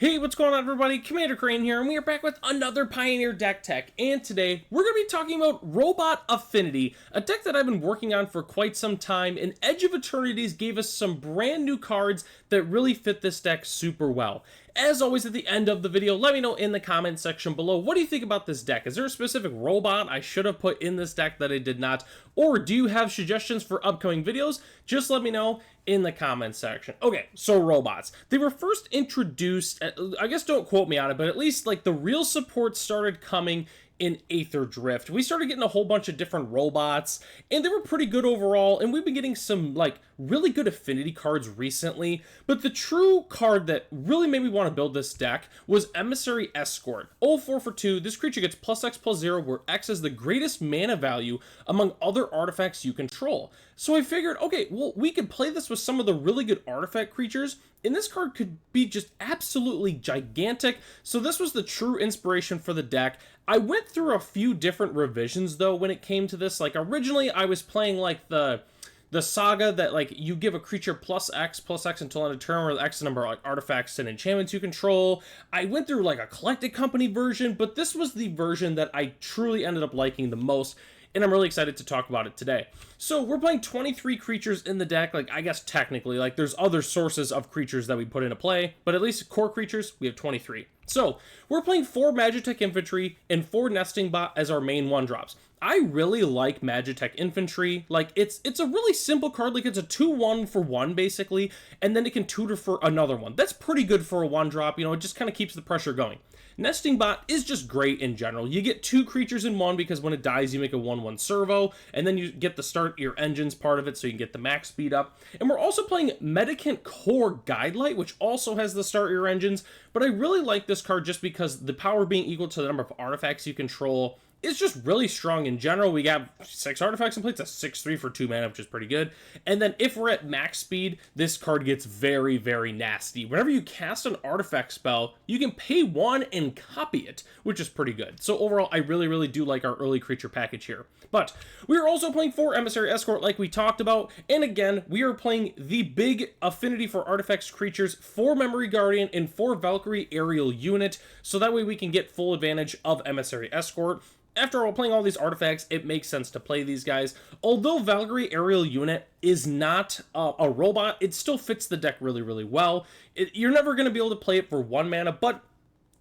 Hey, what's going on everybody? Commander Crane here, and we are back with another Pioneer deck tech, and today we're going to be talking about Robot Affinity, a deck that I've been working on for quite some time, and Edge of Eternities gave us some brand new cards that really fit this deck super well. As always at the end of the video, let me know in the comment section below, what do you think about this deck? Is there a specific robot I should have put in this deck that I did not? Or do you have suggestions for upcoming videos? Just let me know in the comment section. Okay, so robots. They were first introduced, I guess don't quote me on it, but at least like the real support started coming in Aether Drift. We started getting a whole bunch of different robots, and they were pretty good overall, and we've been getting some, like, really good affinity cards recently, but the true card that really made me want to build this deck was Emissary Escort. 04 for 2, this creature gets +X/+0, where X is the greatest mana value among other artifacts you control. So I figured, okay, well, we could play this with some of the really good artifact creatures, and this card could be just absolutely gigantic, so this was the true inspiration for the deck. I went through a few different revisions, though, when it came to this. Like, originally, I was playing, like, the saga that, like, you give a creature +X until end of turn, or X number of, like, artifacts and enchantments you control. I went through, like, a Collected Company version, but this was the version that I truly ended up liking the most, and I'm really excited to talk about it today. So we're playing 23 creatures in the deck, like, I guess technically, like, there's other sources of creatures that we put into play, but at least core creatures, we have 23. So we're playing 4 Magitech Infantry and 4 Nesting Bot as our main 1-drops. I really like Magitech Infantry. Like, it's a really simple card. Like, it's a 2/1 for 1, basically, and then it can tutor for another one. That's pretty good for a 1-drop, you know, it just kind of keeps the pressure going. Nesting Bot is just great in general. You get 2 creatures in 1 because when it dies, you make a 1/1 servo, and then you get the start your engines part of it, so you can get the max speed up. And we're also playing Medicant Core Guidelight, which also has the start your engines, but I really like this card just because the power being equal to the number of artifacts you control is just really strong in general. We got 6 artifacts in play. It's a 6/3 for 2 mana, which is pretty good. And then if we're at max speed, this card gets very, very nasty. Whenever you cast an artifact spell, you can pay 1 and copy it, which is pretty good. So overall, I really, really do like our early creature package here. But we are also playing 4 Emissary Escort like we talked about. And again, we are playing the big affinity for artifacts creatures, 4 Memory Guardian and 4 Valkyrie Aerial Unit. So that way we can get full advantage of Emissary Escort. After all, playing all these artifacts, it makes sense to play these guys. Although Valkyrie Aerial Unit is not a robot, it still fits the deck really, really well. You're never going to be able to play it for 1 mana, but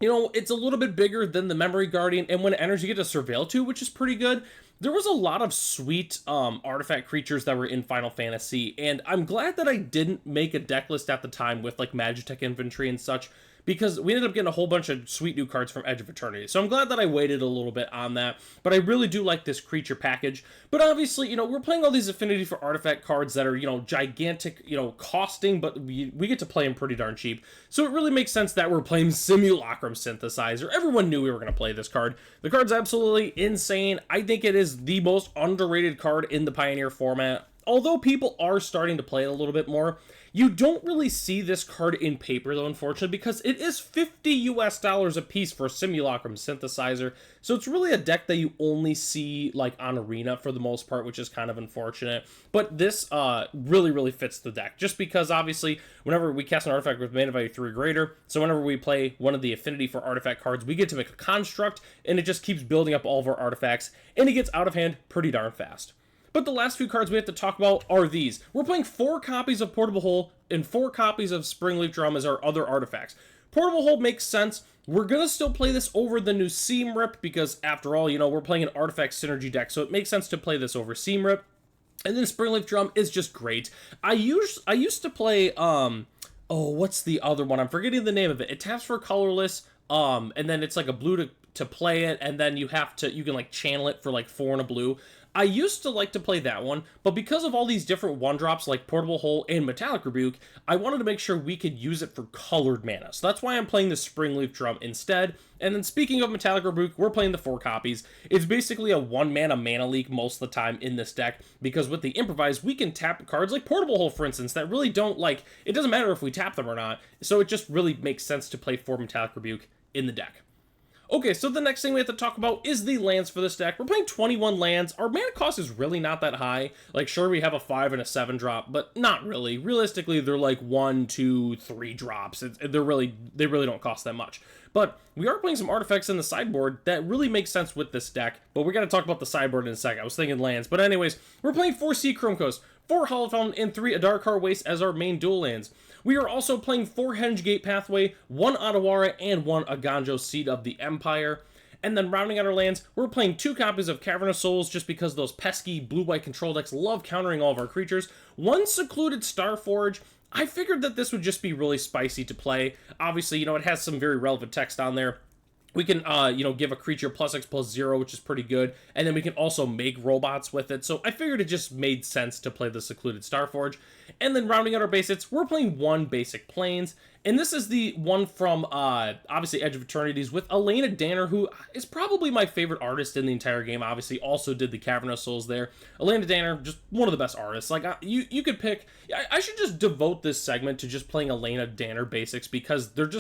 you know, it's a little bit bigger than the Memory Guardian, and when it enters, you get to Surveil too, which is pretty good. There was a lot of sweet artifact creatures that were in Final Fantasy, and I'm glad that I didn't make a deck list at the time with, like, Magitech Infantry and such, because we ended up getting a whole bunch of sweet new cards from Edge of Eternity. So I'm glad that I waited a little bit on that, but I really do like this creature package. But obviously, you know, we're playing all these affinity for artifact cards that are, you know, gigantic, you know, costing, but we get to play them pretty darn cheap. So it really makes sense that we're playing Simulacrum Synthesizer. Everyone knew we were going to play this card. The card's absolutely insane. I think it is the most underrated card in the Pioneer format. Although people are starting to play it a little bit more, you don't really see this card in paper, though, unfortunately, because it is $50 a piece for a Simulacrum Synthesizer, so it's really a deck that you only see, like, on Arena for the most part, which is kind of unfortunate. But this really, really fits the deck, just because, obviously, whenever we cast an artifact with mana value 3 or greater, so whenever we play one of the Affinity for Artifact cards, we get to make a construct, and it just keeps building up all of our artifacts, and it gets out of hand pretty darn fast. But the last few cards we have to talk about are these. We're playing 4 copies of Portable Hole and 4 copies of Springleaf Drum as our other artifacts. Portable Hole makes sense. We're going to still play this over the new Seam Rip because, after all, you know, we're playing an artifact synergy deck, so it makes sense to play this over Seam Rip. And then Springleaf Drum is just great. I used to play, what's the other one? I'm forgetting the name of it. It taps for colorless, and then it's like a blue to play it, and then you can, like, channel it for, like, 4 and a blue. I used to like to play that one, but because of all these different 1-drops like Portable Hole and Metallic Rebuke, I wanted to make sure we could use it for colored mana. So that's why I'm playing the Springleaf Drum instead. And then speaking of Metallic Rebuke, we're playing the 4 copies. It's basically a 1-mana leak most of the time in this deck, because with the Improvise, we can tap cards like Portable Hole, for instance, that really don't, like, it doesn't matter if we tap them or not, so it just really makes sense to play 4 Metallic Rebuke in the deck. Okay, so the next thing we have to talk about is the lands for this deck. We're playing 21 lands. Our mana cost is really not that high. Like, sure, we have a 5 and a 7 drop, but not really. Realistically, they're like 1, 2, 3 drops. They really don't cost that much. But we are playing some artifacts in the sideboard that really make sense with this deck. But we're going to talk about the sideboard in a second. I was thinking lands. But anyways, we're playing 4 Sea Chrome Coast, 4 Hollow Fountain, and 3 Adarkar Waste as our main dual lands. We are also playing 4 Henge Gate Pathway, 1 Otawara, and 1 Aganjo Seed of the Empire. And then rounding out our lands, we're playing 2 copies of Cavern of Souls just because those pesky blue-white control decks love countering all of our creatures. 1 Secluded Starforge. I figured that this would just be really spicy to play. Obviously, it has some very relevant text on there. We can, give a creature +X/+0, which is pretty good. And then we can also make robots with it. So I figured it just made sense to play the Secluded Starforge. And then rounding out our basics, we're playing 1 basic Plains. And this is the one from, obviously, Edge of Eternities with Elena Danner, who is probably my favorite artist in the entire game. Obviously, also did the Cavern of Souls there. Elena Danner, just one of the best artists. Like, you could pick... I should just devote this segment to just playing Elena Danner basics because they're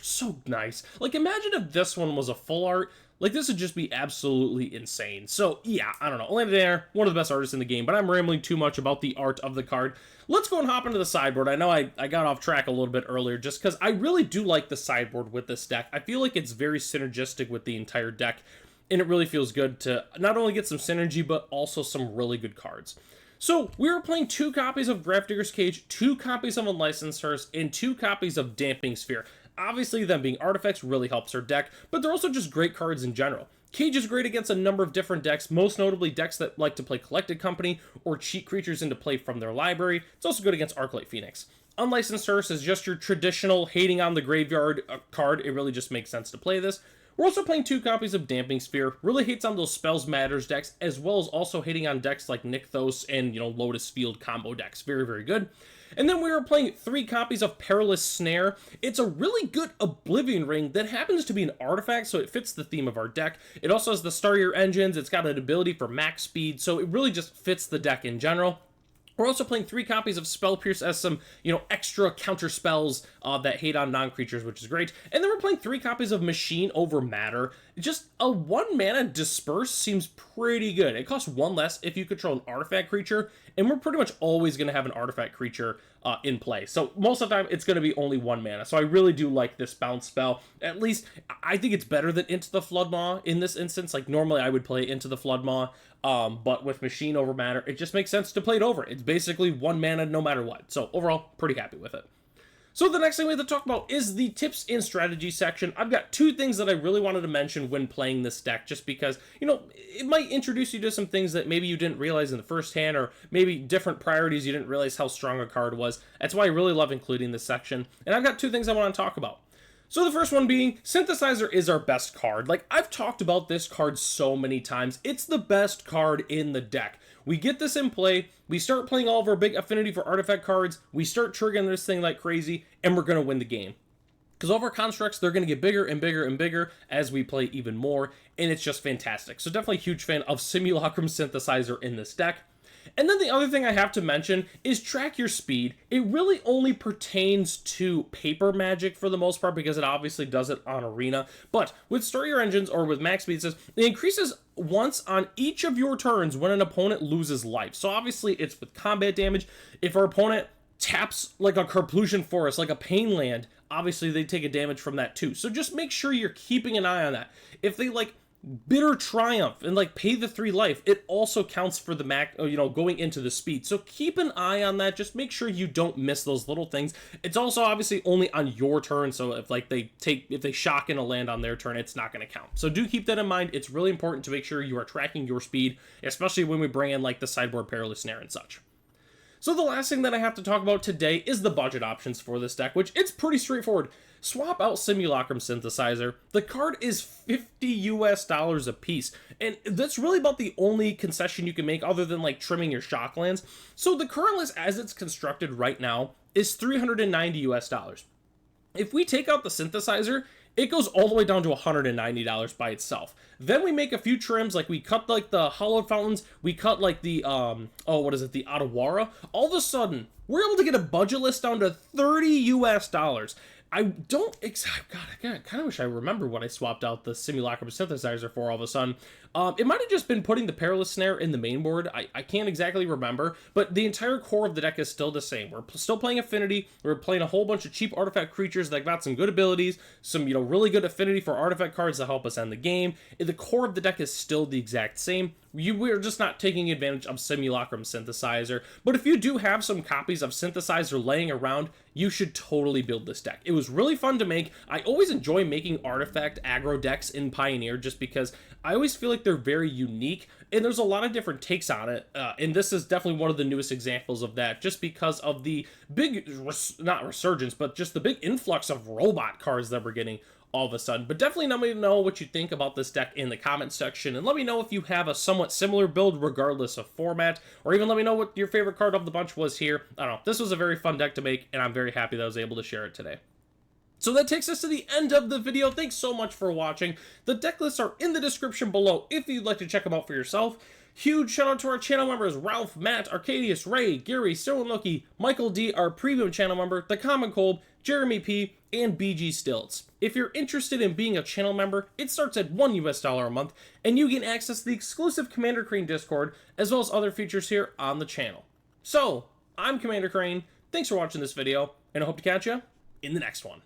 so nice. Like, imagine if this one was a full art. Like, this would just be absolutely insane. So, yeah, I don't know. Elena Danner, one of the best artists in the game, but I'm rambling too much about the art of the card. Let's go and hop into the sideboard. I know I got off track a little bit earlier just because I really do like the sideboard with this deck. I feel like it's very synergistic with the entire deck, and it really feels good to not only get some synergy, but also some really good cards. So, we are playing 2 copies of Grafdigger's Cage, 2 copies of Unlicensed Hearse, and 2 copies of Damping Sphere. Obviously, them being artifacts really helps our deck, but they're also just great cards in general. Cage is great against a number of different decks, most notably decks that like to play Collected Company or cheat creatures into play from their library. It's also good against Arclight Phoenix. Unlicensed Hearse is just your traditional hating on the graveyard card. It really just makes sense to play this. We're also playing 2 copies of Damping Sphere. Really hates on those Spells Matters decks, as well as also hitting on decks like Nykthos and, Lotus Field combo decks. Very, very good. And then we are playing 3 copies of Perilous Snare. It's a really good Oblivion Ring that happens to be an artifact, so it fits the theme of our deck. It also has the Starrier Engines. It's got an ability for max speed, so it really just fits the deck in general. We're also playing 3 copies of Spell Pierce as some, extra counter spells that hate on non-creatures, which is great. And then we're playing 3 copies of Machine Over Matter. Just a 1 mana Disperse seems pretty good. It costs 1 less if you control an artifact creature, and we're pretty much always going to have an artifact creature in play. So most of the time, it's going to be only 1 mana. So I really do like this bounce spell. At least, I think it's better than Into the Floodmaw in this instance. Like, normally I would play Into the Floodmaw, but with Machine Over Matter, it just makes sense to play it over. It's basically 1 mana no matter what. So overall, pretty happy with it. So the next thing we have to talk about is the tips and strategy section. I've got 2 things that I really wanted to mention when playing this deck, just because, it might introduce you to some things that maybe you didn't realize in the first hand, or maybe different priorities you didn't realize how strong a card was. That's why I really love including this section. And I've got 2 things I want to talk about. So the first one being, Synthesizer is our best card. Like, I've talked about this card so many times. It's the best card in the deck. We get this in play, we start playing all of our big Affinity for artifact cards, we start triggering this thing like crazy, and we're going to win the game. Because all of our constructs, they're going to get bigger and bigger and bigger as we play even more, and it's just fantastic. So definitely a huge fan of Simulacrum Synthesizer in this deck. And then the other thing I have to mention is track your speed. It really only pertains to paper Magic for the most part because it obviously does it on Arena. But with Starrier Engines or with max speed, it says it increases once on each of your turns when an opponent loses life. So obviously it's with combat damage. If our opponent taps like a Carplusian Forest, like a Pain Land, obviously they take a damage from that too. So just make sure you're keeping an eye on that. If they Bitter Triumph and pay the 3 life, it also counts for the going into the speed. So keep an eye on that. Just make sure you don't miss those little things. It's also obviously only on your turn, so if they shock in a land on their turn, it's not going to count. So do keep that in mind. It's really important to make sure you are tracking your speed, especially when we bring in the sideboard Perilous Snare and such. So the last thing that I have to talk about today is the budget options for this deck, which it's pretty straightforward. Swap out Simulacrum Synthesizer. The card is $50 a piece, and that's really about the only concession you can make other than trimming your shock lands. So the current list as it's constructed right now is $390. If we take out the Synthesizer, it goes all the way down to $190 by itself. Then we make a few trims, we cut the Hallowed Fountains, we cut the the Otawara. All of a sudden, we're able to get a budget list down to $30. I don't, God, I kind of wish I remember what I swapped out the Simulacrum Synthesizer for all of a sudden. It might have just been putting the Perilous Snare in the main board. I can't exactly remember, but the entire core of the deck is still the same. We're still playing Affinity. We're playing a whole bunch of cheap artifact creatures that got some good abilities, some, really good affinity for artifact cards that help us end the game. The core of the deck is still the exact same. We're just not taking advantage of Simulacrum Synthesizer. But if you do have some copies of Synthesizer laying around, you should totally build this deck. It was really fun to make. I always enjoy making artifact aggro decks in Pioneer just because I always feel like they're very unique, and there's a lot of different takes on it, and this is definitely one of the newest examples of that, just because of the big, not resurgence, but just the big influx of robot cards that we're getting all of a sudden. But definitely let me know what you think about this deck in the comments section, and let me know if you have a somewhat similar build regardless of format, or even let me know what your favorite card of the bunch was here. I don't know, this was a very fun deck to make, and I'm very happy that I was able to share it today. So that takes us to the end of the video. Thanks so much for watching. The deck lists are in the description below if you'd like to check them out for yourself. Huge shout out to our channel members, Ralph, Matt, Arcadius, Ray, Gary, Cyrilnoki, Michael D, our premium channel member, The Common Cold, Jeremy P, and BG Stilts. If you're interested in being a channel member, it starts at $1 a month, and you can access the exclusive Commander Crane Discord, as well as other features here on the channel. So, I'm Commander Crane, thanks for watching this video, and I hope to catch you in the next one.